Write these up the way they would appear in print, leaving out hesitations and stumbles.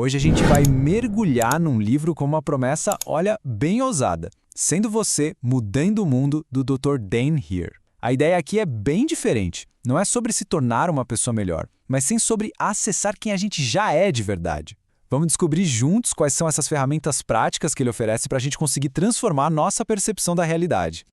Hoje a gente vai mergulhar num livro com uma promessa, olha, bem ousada. Sendo Você, Mudando o Mundo, do Dr. Dan Heer. A ideia aqui é bem diferente. Não é sobre se tornar uma pessoa melhor, mas sim sobre acessar quem a gente já é de verdade. Vamos descobrir juntos quais são essas ferramentas práticas que ele oferece para a gente conseguir transformar nossa percepção da realidade.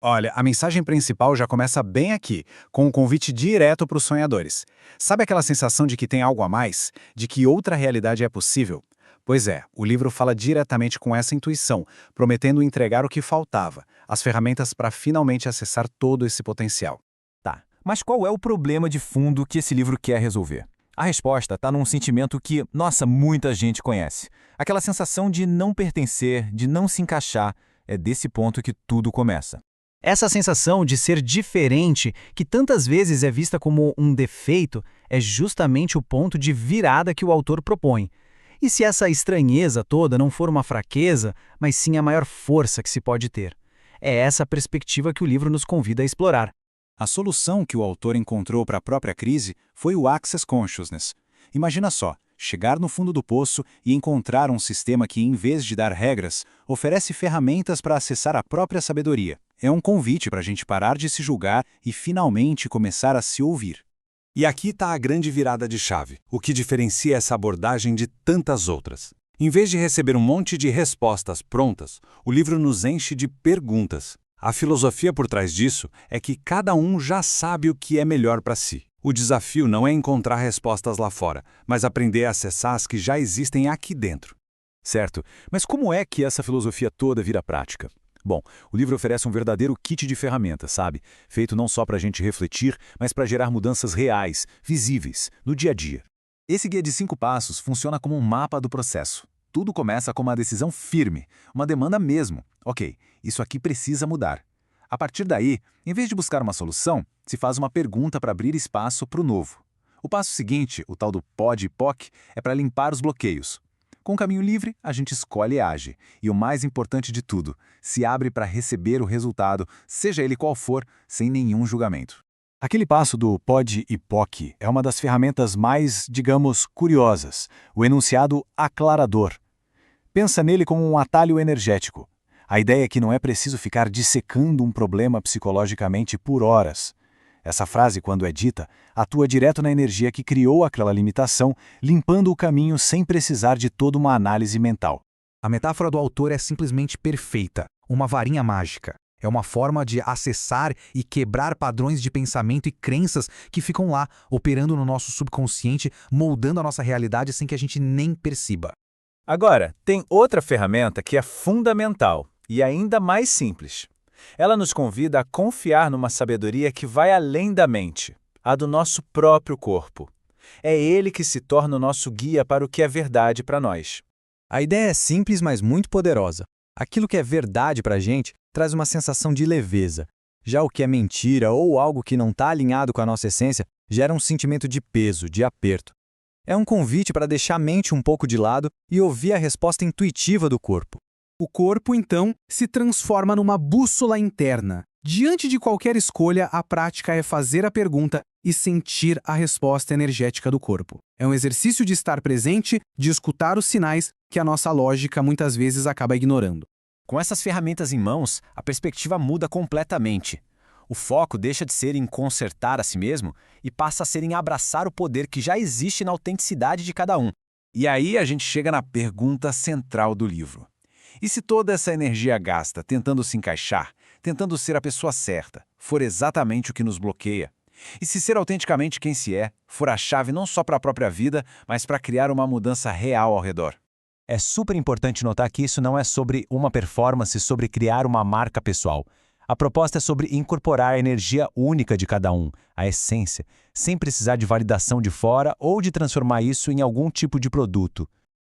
Olha, a mensagem principal já começa bem aqui, com um convite direto para os sonhadores. Sabe aquela sensação de que tem algo a mais? De que outra realidade é possível? Pois é, o livro fala diretamente com essa intuição, prometendo entregar o que faltava, as ferramentas para finalmente acessar todo esse potencial. Tá, mas qual é o problema de fundo que esse livro quer resolver? A resposta está num sentimento que, nossa, muita gente conhece. Aquela sensação de não pertencer, de não se encaixar. É desse ponto que tudo começa. Essa sensação de ser diferente, que tantas vezes é vista como um defeito, é justamente o ponto de virada que o autor propõe. E se essa estranheza toda não for uma fraqueza, mas sim a maior força que se pode ter? É essa perspectiva que o livro nos convida a explorar. A solução que o autor encontrou para a própria crise foi o Access Consciousness. Imagina só, chegar no fundo do poço e encontrar um sistema que, em vez de dar regras, oferece ferramentas para acessar a própria sabedoria. É um convite para a gente parar de se julgar e finalmente começar a se ouvir. E aqui está a grande virada de chave, o que diferencia essa abordagem de tantas outras. Em vez de receber um monte de respostas prontas, o livro nos enche de perguntas. A filosofia por trás disso é que cada um já sabe o que é melhor para si. O desafio não é encontrar respostas lá fora, mas aprender a acessar as que já existem aqui dentro. Certo, mas como é que essa filosofia toda vira prática? Bom, o livro oferece um verdadeiro kit de ferramentas, sabe? Feito não só para a gente refletir, mas para gerar mudanças reais, visíveis, no dia a dia. Esse guia de 5 passos funciona como um mapa do processo. Tudo começa com uma decisão firme, uma demanda mesmo. Ok, isso aqui precisa mudar. A partir daí, em vez de buscar uma solução, se faz uma pergunta para abrir espaço para o novo. O passo seguinte, o tal do POD e POC, é para limpar os bloqueios. Com o caminho livre, a gente escolhe e age. E o mais importante de tudo, se abre para receber o resultado, seja ele qual for, sem nenhum julgamento. Aquele passo do POD e POC é uma das ferramentas mais, digamos, curiosas, o enunciado aclarador. Pensa nele como um atalho energético. A ideia é que não é preciso ficar dissecando um problema psicologicamente por horas. Essa frase, quando é dita, atua direto na energia que criou aquela limitação, limpando o caminho sem precisar de toda uma análise mental. A metáfora do autor é simplesmente perfeita, uma varinha mágica. É uma forma de acessar e quebrar padrões de pensamento e crenças que ficam lá, operando no nosso subconsciente, moldando a nossa realidade sem que a gente nem perceba. Agora, tem outra ferramenta que é fundamental e ainda mais simples. Ela nos convida a confiar numa sabedoria que vai além da mente, a do nosso próprio corpo. É ele que se torna o nosso guia para o que é verdade para nós. A ideia é simples, mas muito poderosa. Aquilo que é verdade para a gente traz uma sensação de leveza. Já o que é mentira ou algo que não está alinhado com a nossa essência gera um sentimento de peso, de aperto. É um convite para deixar a mente um pouco de lado e ouvir a resposta intuitiva do corpo. O corpo, então, se transforma numa bússola interna. Diante de qualquer escolha, a prática é fazer a pergunta e sentir a resposta energética do corpo. É um exercício de estar presente, de escutar os sinais que a nossa lógica muitas vezes acaba ignorando. Com essas ferramentas em mãos, a perspectiva muda completamente. O foco deixa de ser em consertar a si mesmo e passa a ser em abraçar o poder que já existe na autenticidade de cada um. E aí a gente chega na pergunta central do livro. E se toda essa energia gasta tentando se encaixar, tentando ser a pessoa certa, for exatamente o que nos bloqueia? E se ser autenticamente quem se é, for a chave não só para a própria vida, mas para criar uma mudança real ao redor? É super importante notar que isso não é sobre uma performance, sobre criar uma marca pessoal. A proposta é sobre incorporar a energia única de cada um, a essência, sem precisar de validação de fora ou de transformar isso em algum tipo de produto.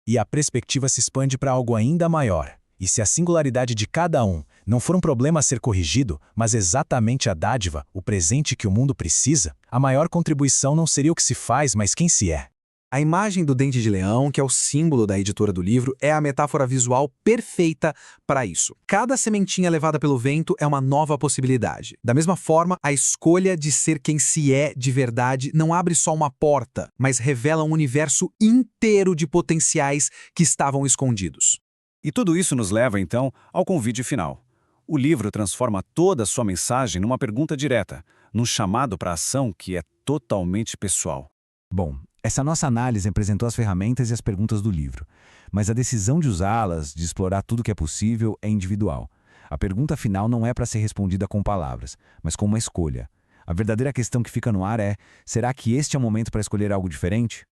E a perspectiva se expande para algo ainda maior. E se a singularidade de cada um não for um problema a ser corrigido, mas exatamente a dádiva, o presente que o mundo precisa, a maior contribuição não seria o que se faz, mas quem se é. A imagem do dente de leão, que é o símbolo da editora do livro, é a metáfora visual perfeita para isso. Cada sementinha levada pelo vento é uma nova possibilidade. Da mesma forma, a escolha de ser quem se é de verdade não abre só uma porta, mas revela um universo inteiro de potenciais que estavam escondidos. E tudo isso nos leva, então, ao convite final. O livro transforma toda a sua mensagem numa pergunta direta, num chamado para a ação que é totalmente pessoal. Bom, essa nossa análise apresentou as ferramentas e as perguntas do livro, mas a decisão de usá-las, de explorar tudo que é possível, é individual. A pergunta final não é para ser respondida com palavras, mas com uma escolha. A verdadeira questão que fica no ar é: será que este é o momento para escolher algo diferente?